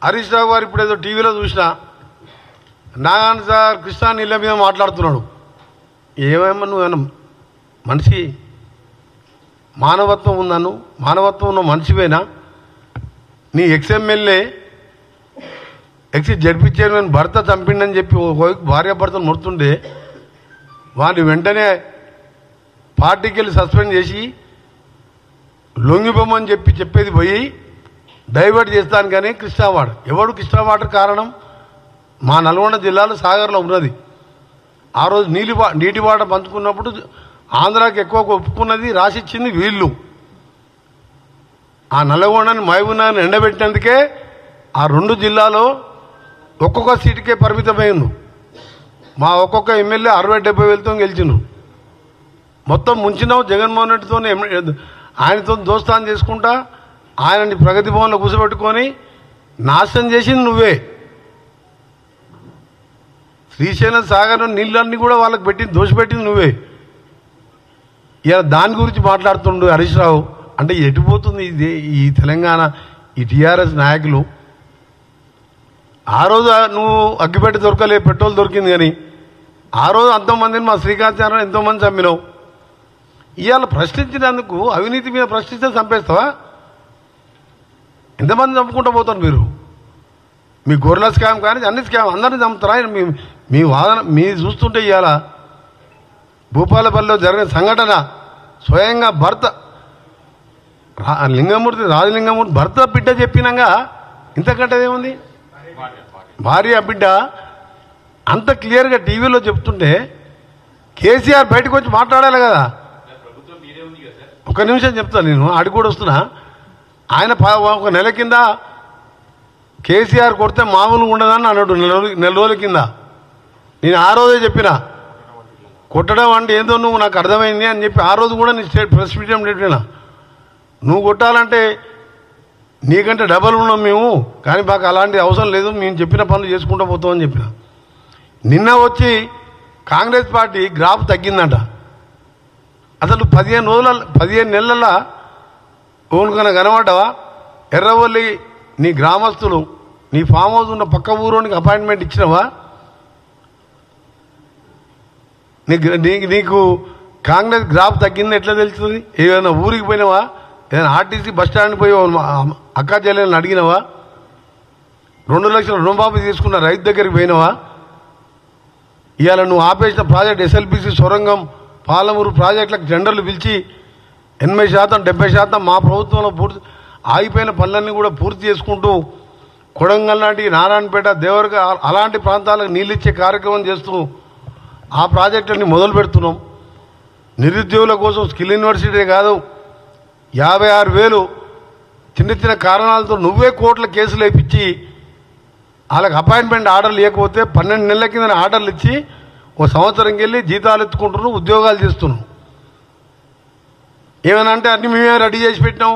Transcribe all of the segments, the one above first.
హరీష్ రావు గారు ఇప్పుడు ఏదో టీవీలో చూసిన నాగాన్ సార్ కృష్ణా నీళ్ళ మీద మాట్లాడుతున్నాడు. ఏమేమో నువ్వేమన్నా మనిషి మానవత్వం ఉందను, మానవత్వం ఉన్న మనిషివేనా? నీ ఎక్స్ఎమ్మెల్యే జడ్పీ చైర్మన్ భర్త చంపిండని చెప్పి భార్య భర్తను మొడుతుండే వాడిని వెంటనే పార్టీకి వెళ్ళి సస్పెండ్ చేసి లొంగిపోమని చెప్పేది పోయి డైవర్ట్ చేస్తాను. కానీ కృష్ణా వాటర్ ఎవడు కృష్ణా వాటర్ కారణం మా నల్గొండ జిల్లాలో సాగర్లో ఉన్నది. ఆ రోజు నీటి వాటర్ పంచుకున్నప్పుడు ఆంధ్రాకి ఎక్కువ ఒప్పుకున్నది రాసిచ్చింది వీళ్ళు. ఆ నల్లగొండని మహబూబ్నగర్ని ఎండబెట్టినందుకే ఆ రెండు జిల్లాలో ఒక్కొక్క సీటుకే పరిమితమైంది. మా ఒక్కొక్క ఎమ్మెల్యే 60-70 వేలతో గెలిచిండ్రు. మొత్తం ముంచినావు జగన్మోహన్ రెడ్డితో ఆయనతో దోస్తాను చేసుకుంటా ఆయనని ప్రగతి భవన్లో కూర్చోబెట్టుకొని నాశనం చేసింది నువ్వే. శ్రీశైలం సాగర్ నీళ్ళన్నీ కూడా వాళ్ళకి పెట్టింది దోషపెట్టింది నువ్వే. ఇలా దాని గురించి మాట్లాడుతుండు హరీష్ రావు. అంటే ఎటుపోతుంది ఇది ఈ తెలంగాణ ఈ టీఆర్ఎస్ నాయకులు? ఆ రోజు నువ్వు అగ్గిపెట్టి దొరకలే, పెట్రోల్ దొరికింది. కానీ ఆ రోజు అంతమందిని మా శ్రీకాంత్ ఎంతోమంది చంపినావు. ఇవాళ ప్రశ్నించినందుకు అవినీతి మీద ప్రశ్నిస్తే చంపేస్తావా? ఎంతమంది చంపుకుంటూ పోతారు మీరు? మీ గొర్రెల స్కామ్ కానీ అన్ని స్కామ్ అందరినీ చంపుతారా? మీ వాదన మీ చూస్తుంటే ఇవాళ భూపాలపల్లిలో జరిగిన సంఘటన స్వయంగా భర్త రాజలింగమూర్తి భర్త బిడ్డ చెప్పినాక ఇంతకంటే ఏముంది? భార్య బిడ్డ అంత క్లియర్గా టీవీలో చెప్తుంటే కేసీఆర్ బయటకు వచ్చి మాట్లాడాలి కదా. ఒక నిమిషం చెప్తాను, నేను ఆడికి కూడా వస్తున్నా. ఆయన ఒక నెల కింద కేసీఆర్ కొడితే మామూలుగా ఉండదని అన్నాడు. నెల రోజుల కింద నేను ఆ రోజే చెప్పిన కొట్టడం అంటే ఏందో నువ్వు నాకు అర్థమైంది అని చెప్పి ఆ రోజు కూడా నేను ప్రెస్ మీట్ పెట్టినా. నువ్వు కొట్టాలంటే నీకంటే డబల్ ఉన్నాం మేము, కానీ మాకు అలాంటి అవసరం లేదు, మేము చెప్పిన పనులు చేసుకుంటూ పోతామని చెప్పిన. నిన్న వచ్చి కాంగ్రెస్ పార్టీ గ్రాఫ్ తగ్గిందంట. అసలు 15 నెలల ఓనుకన్నా కనబడ్డావా? ఎర్రవల్లి నీ గ్రామస్తులు నీ ఫామ్ హౌస్ ఉన్న పక్క ఊరోనికి అపాయింట్మెంట్ ఇచ్చినావా? నీకు కాంగ్రెస్ గ్రాఫ్ తగ్గింది ఎట్లా తెలుస్తుంది? ఏదైనా ఊరికి పోయినావా? ఏదైనా ఆర్టీసీ బస్ స్టాండ్ పోయి అక్కా చెల్లెలను అడిగినావా? 2 లక్షల రుణమాఫీ తీసుకున్న రైతు దగ్గరికి పోయినావా? ఇవాళ నువ్వు ఆపేసిన ప్రాజెక్ట్ ఎస్ఎల్బిసి సొరంగం పాలమూరు ప్రాజెక్టులకు టెండర్లు పిలిచి 80% 70% మా ప్రభుత్వంలో పూర్తి ఆగిపోయిన పనులన్నీ కూడా పూర్తి చేసుకుంటూ కొడంగల్ లాంటి నారాయణపేట దేవరగ అలాంటి ప్రాంతాలకు నీళ్ళు ఇచ్చే కార్యక్రమం చేస్తూ ఆ ప్రాజెక్టుని మొదలు పెడుతున్నాం. నిరుద్యోగుల కోసం స్కిల్ యూనివర్సిటీ కాదు 56,000 చిన్న చిన్న కారణాలతో నువ్వే కోట్ల కేసులు వేయించి వాళ్ళకి అపాయింట్మెంట్ ఆర్డర్లు ఇవ్వకపోతే 12 నెలల కింద ఆర్డర్లు ఇచ్చి 1 సంవత్సరంకి వెళ్ళి జీతాలు ఎత్తుకుంటున్నావు, ఉద్యోగాలు చేస్తున్నావు. ఏమైనా అంటే అన్ని మేమే రెడీ చేసి పెట్టినాం.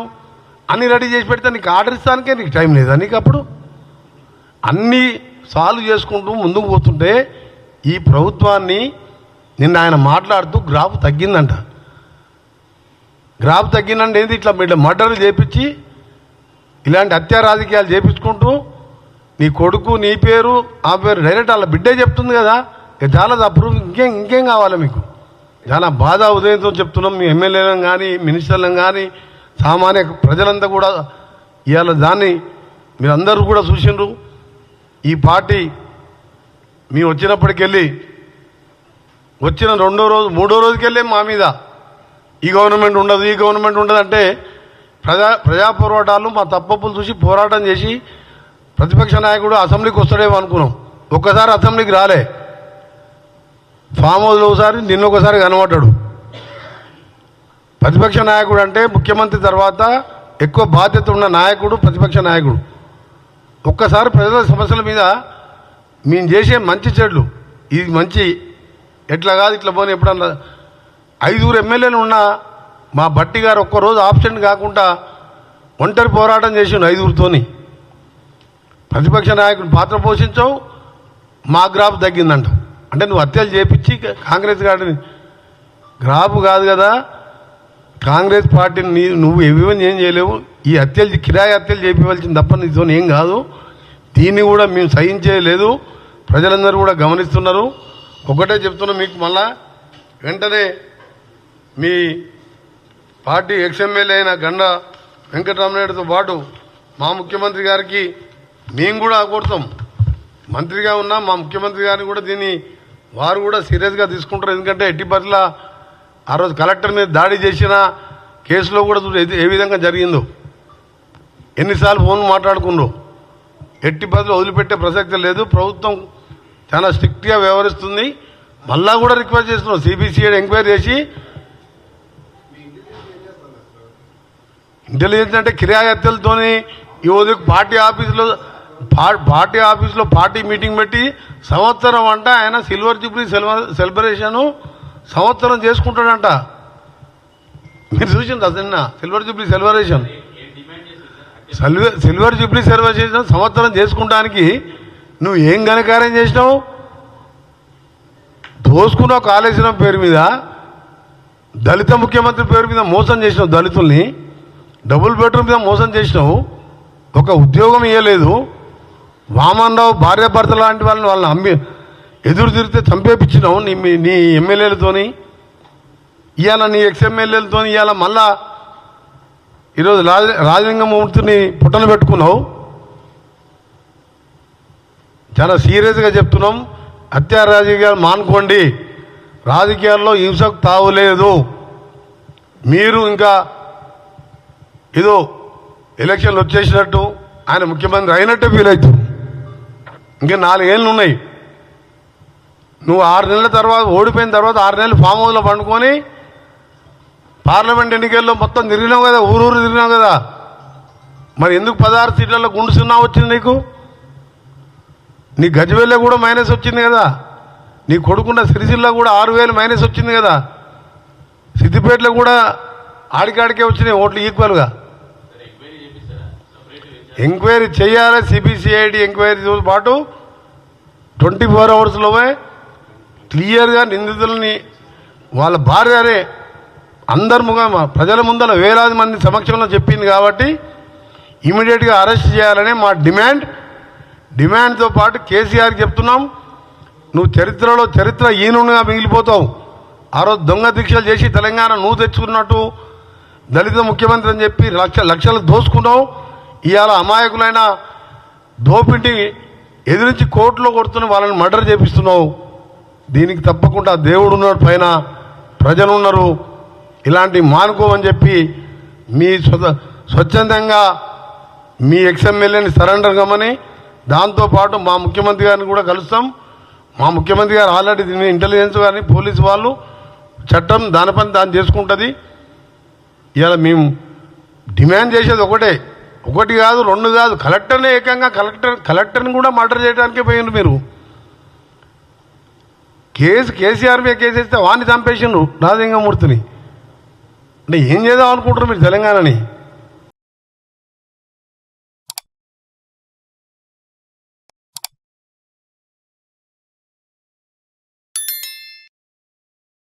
అన్నీ రెడీ చేసి పెడితే నీకు ఆర్డర్ ఇస్తానికే నీకు టైం లేదా? నీకు అప్పుడు అన్నీ సాల్వ్ చేసుకుంటూ ముందుకు పోతుంటే ఈ ప్రభుత్వాన్ని నిన్న ఆయన మాట్లాడుతూ గ్రాఫ్ తగ్గిందంట. గ్రాఫ్ తగ్గిందంటే ఏంటి? ఇట్లా మర్డర్లు చేపించి ఇలాంటి హత్యా రాజకీయాలు చేపించుకుంటూ నీ కొడుకు నీ పేరు ఆ పేరు డైరెక్ట్ వాళ్ళ బిడ్డే చెప్తుంది కదా. చాలా అప్రూవ్ ఇంకేం కావాలి మీకు? చాలా బాధ ఉదయంతో చెప్తున్నాం. మీ ఎమ్మెల్యేలను కానీ మినిస్టర్లను కానీ సామాన్య ప్రజలంతా కూడా ఇవాళ దాన్ని మీరందరూ కూడా చూసిండ్రు. ఈ పార్టీ మేము వచ్చినప్పటికెళ్ళి వచ్చిన 2వ రోజు 3వ రోజుకెళ్ళి మా మీద ఈ గవర్నమెంట్ ఉండదు ఈ గవర్నమెంట్ ఉండదు అంటే ప్రజా పోరాటాలు మా తప్పులు చూసి పోరాటం చేసి ప్రతిపక్ష నాయకుడు అసెంబ్లీకి వస్తాడేమో అనుకున్నాం. ఒక్కసారి అసెంబ్లీకి రాలే. ఫామ్ హౌస్లో ఒకసారి నిన్న ఒకసారి కనబడ్డాడు. ప్రతిపక్ష నాయకుడు అంటే ముఖ్యమంత్రి తర్వాత ఎక్కువ బాధ్యత ఉన్న నాయకుడు ప్రతిపక్ష నాయకుడు. ఒక్కసారి ప్రజల సమస్యల మీద మేము చేసే మంచి చెడ్లు ఇది మంచి ఎట్లా కాదు ఇట్లా పోనీ ఎప్పుడన్నా 5 ఎమ్మెల్యేలు ఉన్న మా బట్టి గారు ఒక్కరోజు ఆబ్సెంట్ కాకుండా ఒంటరి పోరాటం చేసిండు 5తోని. ప్రతిపక్ష నాయకుడు పాత్ర పోషించావు, మా గ్రాఫ్ తగ్గిందంట. అంటే నువ్వు హత్యలు చేపించి కాంగ్రెస్ గారిని గ్రాఫ్ కాదు కదా, కాంగ్రెస్ పార్టీని నువ్వు ఏం చేయలేవు. ఈ హత్యలు కిరాయి హత్యలు చేయించవలసింది తప్ప నీతో ఏం కాదు. దీన్ని కూడా మేము సహించేయలేదు. ప్రజలందరూ కూడా గమనిస్తున్నారు. ఒకటే చెప్తున్నా మీకు, మళ్ళా వెంటనే మీ పార్టీ ఎక్స్ఎమ్మెల్యే అయిన గండ వెంకటరామనాయుడుతో పాటు మా ముఖ్యమంత్రి గారికి మేము కూడా కోరుతాం. మంత్రిగా ఉన్నా మా ముఖ్యమంత్రి గారిని కూడా దీన్ని వారు కూడా సీరియస్గా తీసుకుంటారు. ఎందుకంటే ఎట్టి పరిస్థితుల ఆ రోజు కలెక్టర్ మీద దాడి చేసిన కేసులో కూడా ఏ విధంగా జరిగిందో, ఎన్నిసార్లు ఫోన్ మాట్లాడుకుందో, ఎట్టి పరిస్థితులు వదిలిపెట్టే ప్రసక్తి లేదు. ప్రభుత్వం చాలా స్ట్రిక్ట్గా వ్యవహరిస్తుంది. మళ్ళా కూడా రిక్వెస్ట్ చేస్తున్నాం, సిబిసిఐడి ఎంక్వైరీ చేసి, ఇంటెలిజెన్స్ అంటే కిరాయత్తలతోని ఈ ఉదయం పార్టీ ఆఫీసులో పార్టీ మీటింగ్ పెట్టి సంవత్సరం అంట ఆయన సిల్వర్ జూబ్లీ సెలబ్రేషన్ సంవత్సరం చేసుకుంటాడంట. మీరు చూసింది అదన్న సిల్వర్ జూబ్లీ సెలబ్రేషన్ సంవత్సరం చేసుకుంటానికి నువ్వు ఏం ఘనకార్యం చేసినావు? దోసుకున్నావు కాళేశ్వరం పేరు మీద, దళిత ముఖ్యమంత్రి పేరు మీద మోసం చేసినావు, దళితుల్ని డబుల్ బెడ్రూమ్ మీద మోసం చేసినావు, ఒక ఉద్యోగం ఇవ్వలేదు. వామన్ రావు భార్యాభర్త లాంటి వాళ్ళని అమ్మి ఎదురు తిరిగితే చంపేపించినావు నీ ఎమ్మెల్యేలతోని, ఇవాళ నీ ఎక్స్ఎమ్మెల్యేలతో. ఇవాళ మళ్ళా ఈరోజు రాజలింగమూర్తిని పుట్టన పెట్టుకున్నావు. చాలా సీరియస్గా చెప్తున్నాం, హత్యా రాజకీయాలు మానుకోండి. రాజకీయాల్లో హింసకు తావులేదు. మీరు ఇంకా ఏదో ఎలక్షన్లు వచ్చేసినట్టు ఆయన ముఖ్యమంత్రి అయినట్టే ఫీల్ అవుతుంది. ఇంకా 4 ఏళ్ళు ఉన్నాయి. నువ్వు 6 నెలల తర్వాత ఓడిపోయిన తర్వాత 6 నెలలు ఫామ్ హౌస్లో పండుకొని పార్లమెంట్ ఎన్నికల్లో మొత్తం తిరిగినావు కదా, ఊరూరు తిరిగినావు కదా. మరి ఎందుకు 16 సీట్లలో గుండు సున్నా వచ్చింది నీకు? నీ గజ్వేల్లో కూడా మైనస్ వచ్చింది కదా, నీ కొడుకున్న సిరిసిల్ల కూడా 6,000 మైనస్ వచ్చింది కదా, సిద్దిపేటలో కూడా ఆడికాడికే వచ్చినాయి ఓట్లు ఈక్వల్గా. ఎంక్వైరీ చేయాలి. సిబిసిఐడి ఎంక్వైరీతో పాటు 24 అవర్స్లోనే క్లియర్గా నిందితులని వాళ్ళ భార్యనే అందరి ప్రజల ముందర వేలాది మంది సమక్షంలో చెప్పింది కాబట్టి ఇమీడియట్గా అరెస్ట్ చేయాలనే మా డిమాండ్తో పాటు కేసీఆర్కి చెప్తున్నాం, నువ్వు చరిత్ర ఈనుగా మిగిలిపోతావు. ఆ రోజు దొంగ దీక్షలు చేసి తెలంగాణ నువ్వు తెచ్చుకున్నట్టు దళిత ముఖ్యమంత్రి అని చెప్పి లక్షలు దోసుకున్నావు. ఇవాళ అమాయకులైన దోపిడి ఎదిరించి కోర్టులో కొడుతున్న వాళ్ళని మర్డర్ చేపిస్తున్నావు. దీనికి తప్పకుండా దేవుడు ఉన్నాడు, పైన ప్రజలు ఉన్నారు. ఇలాంటి మానుకోమని చెప్పి మీ స్వచ్ఛందంగా మీ ఎక్స్ఎమ్మెల్యేని సరెండర్ కమ్మని, దాంతోపాటు మా ముఖ్యమంత్రి గారిని కూడా కలుస్తాం. మా ముఖ్యమంత్రి గారు ఆల్రెడీ దీన్ని ఇంటెలిజెన్స్ కానీ పోలీసు వాళ్ళు చట్టం దాని పని దాన్ని చేసుకుంటుంది. ఇవాళ మేము డిమాండ్ చేసేది ఒకటి కాదు, 2 కాదు, కలెక్టర్నే ఏకంగా కలెక్టర్ని కూడా మర్డర్ చేయడానికే పోయిండ్రు మీరు. కేసీఆర్ మీద కేసు వేస్తే వాడిని చంపేసిండ్రు రాజలింగమూర్తిని. అంటే ఏం చేద్దాం అనుకుంటారు మీరు తెలంగాణని?